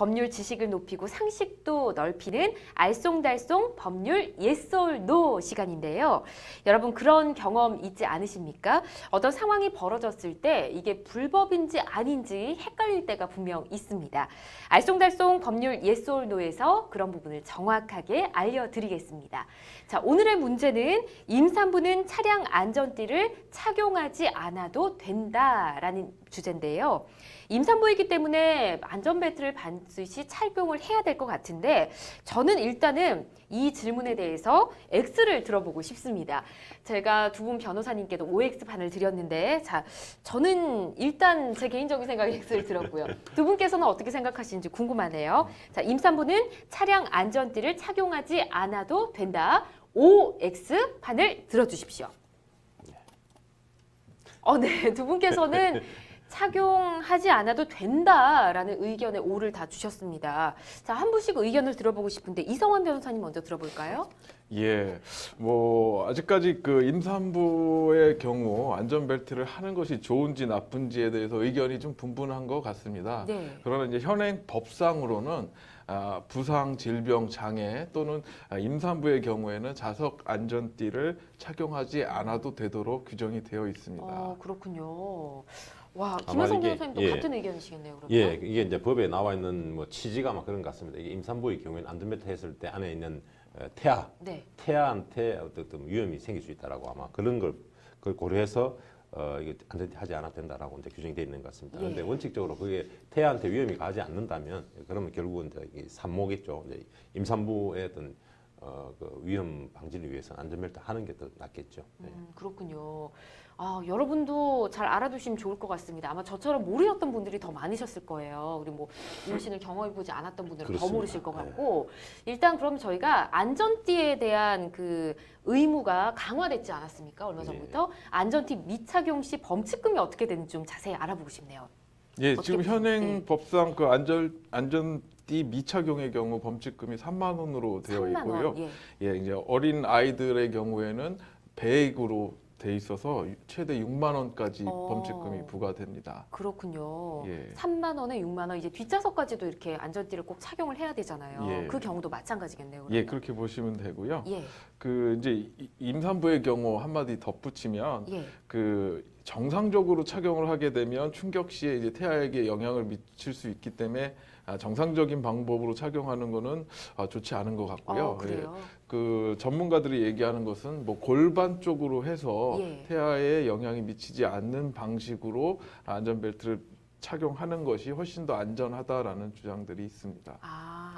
법률 지식을 높이고 상식도 넓히는 알쏭달쏭 법률 yes or no 시간인데요. 여러분 그런 경험 있지 않으십니까? 어떤 상황이 벌어졌을 때 이게 불법인지 아닌지 헷갈릴 때가 분명 있습니다. 알쏭달쏭 법률 yes or no에서 그런 부분을 정확하게 알려드리겠습니다. 자, 오늘의 문제는 임산부는 차량 안전띠를 착용하지 않아도 된다라는 주제인데요. 임산부이기 때문에 안전벨트를 반드시 착용을 해야 될 것 같은데 저는 일단은 이 질문에 대해서 X를 들어보고 싶습니다. 제가 두 분 변호사님께도 OX판을 드렸는데 자, 저는 일단 제 개인적인 생각에 X를 들었고요. 두 분께서는 어떻게 생각하시는지 궁금하네요. 자, 임산부는 차량 안전띠를 착용하지 않아도 된다. OX판을 들어주십시오. 네, 두 분께서는 착용하지 않아도 된다라는 의견의 O를 다 주셨습니다. 자, 한 분씩 의견을 들어보고 싶은데 이성환 변호사님 먼저 들어볼까요? 예, 뭐 아직까지 그 임산부의 경우 안전벨트를 하는 것이 좋은지 나쁜지에 대해서 의견이 좀 분분한 것 같습니다. 네. 그러나 이제 현행 법상으로는 부상, 질병, 장애 또는 임산부의 경우에는 자석 안전띠를 착용하지 않아도 되도록 규정이 되어 있습니다. 그렇군요. 와, 김혜성 변호사님도 같은 의견이시겠네요. 그러면? 예, 이게 이제 법에 나와 있는 뭐 취지가 막 그런 것 같습니다. 이게 임산부의 경우에는 안전벨트 했을 때 안에 있는 태아, 네. 태아한테 어떤 위험이 생길 수 있다라고 아마 그런 그걸 고려해서 이게 안전띠 하지 않아도 된다라고 이제 규정이 되어 있는 것 같습니다. 그런데 원칙적으로 그게 태아한테 위험이 가지 않는다면 그러면 결국은 이제 이 산모겠죠. 이제 임산부의 어떤 그 위험 방지를 위해서 안전벨트 하는 게 더 낫겠죠. 네. 그렇군요. 여러분도 잘 알아두시면 좋을 것 같습니다. 아마 저처럼 모르셨던 분들이 더 많으셨을 거예요. 그리고 뭐 임신을 경험해보지 않았던 분들은 그렇습니다. 더 모르실 것 같고 일단 그럼 저희가 안전띠에 대한 그 의무가 강화됐지 않았습니까? 얼마 전부터 안전띠 미착용 시 범칙금이 어떻게 되는지 좀 자세히 알아보고 싶네요. 예, 지금 현행 법상 그 안전띠 미착용의 경우 범칙금이 3만 원으로 되어 3만 있고요. 원, 예, 이제 어린 아이들의 경우에는 배액으로 돼 있어서 최대 6만 원까지 범칙금이 부과됩니다. 그렇군요. 예. 3만 원에 6만 원. 이제 뒷좌석까지도 이렇게 안전띠를 꼭 착용을 해야 되잖아요. 예. 그 경우도 마찬가지겠네요. 예, 그러면. 그렇게 보시면 되고요. 예. 그 이제 임산부의 경우 한마디 덧붙이면 예. 그 정상적으로 착용을 하게 되면 충격 시에 이제 태아에게 영향을 미칠 수 있기 때문에 정상적인 방법으로 착용하는 거는 좋지 않은 것 같고요. 그래요? 그 전문가들이 얘기하는 것은 뭐 골반 쪽으로 해서 태아에 영향이 미치지 않는 방식으로 안전벨트를 착용하는 것이 훨씬 더 안전하다라는 주장들이 있습니다.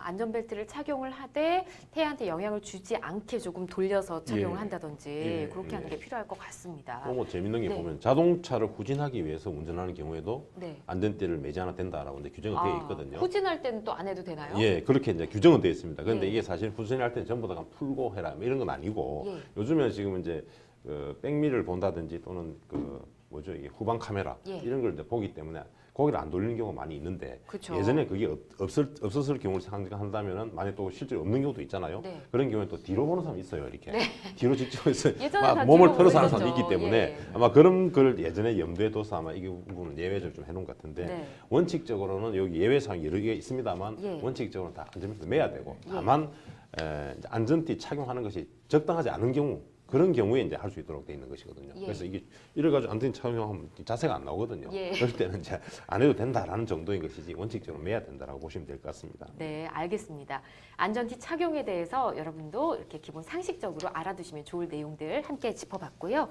안전벨트를 착용을 하되 태아한테 영향을 주지 않게 조금 돌려서 착용을 한다든지 그렇게 하는 게 필요할 것 같습니다. 또 뭐 재밌는 게 보면 자동차를 후진하기 위해서 운전하는 경우에도 안전띠를 매지 않아도 된다라고 이제 규정은 되어 있거든요. 후진할 때는 또 안 해도 되나요? 예, 그렇게 이제 규정은 되어 있습니다. 그런데 이게 사실 후진할 때는 전부 다 풀고 해라 뭐 이런 건 아니고 요즘에 지금 이제 그 백미를 본다든지 또는 그 뭐죠 이게 후방 카메라 이런 걸 이제 보기 때문에 고개를 안 돌리는 경우가 많이 있는데 예전에 그게 없었을 경우를 생각한다면은 만약 또 실제로 없는 경우도 있잖아요. 그런 경우에 또 뒤로 보는 사람이 있어요. 이렇게 뒤로 직접해서 막 몸을 펴서 하는 사람이 있기 때문에 아마 그런 걸 예전에 염두에 둬서 아마 이 부분은 예외를 좀 해놓은 것 같은데 원칙적으로는 여기 예외 사항이 여러 개 있습니다만 원칙적으로는 다 안전벨트 매야 되고 다만 안전띠 착용하는 것이 적당하지 않은 경우 그런 경우에 이제 할 수 있도록 돼 있는 것이거든요. 그래서 이게 이래가지고 안전띠 착용하면 자세가 안 나오거든요. 그럴 때는 이제 안 해도 된다라는 정도인 것이지 원칙적으로 매야 된다라고 보시면 될 것 같습니다. 네, 알겠습니다. 안전띠 착용에 대해서 여러분도 이렇게 기본 상식적으로 알아두시면 좋을 내용들 함께 짚어봤고요.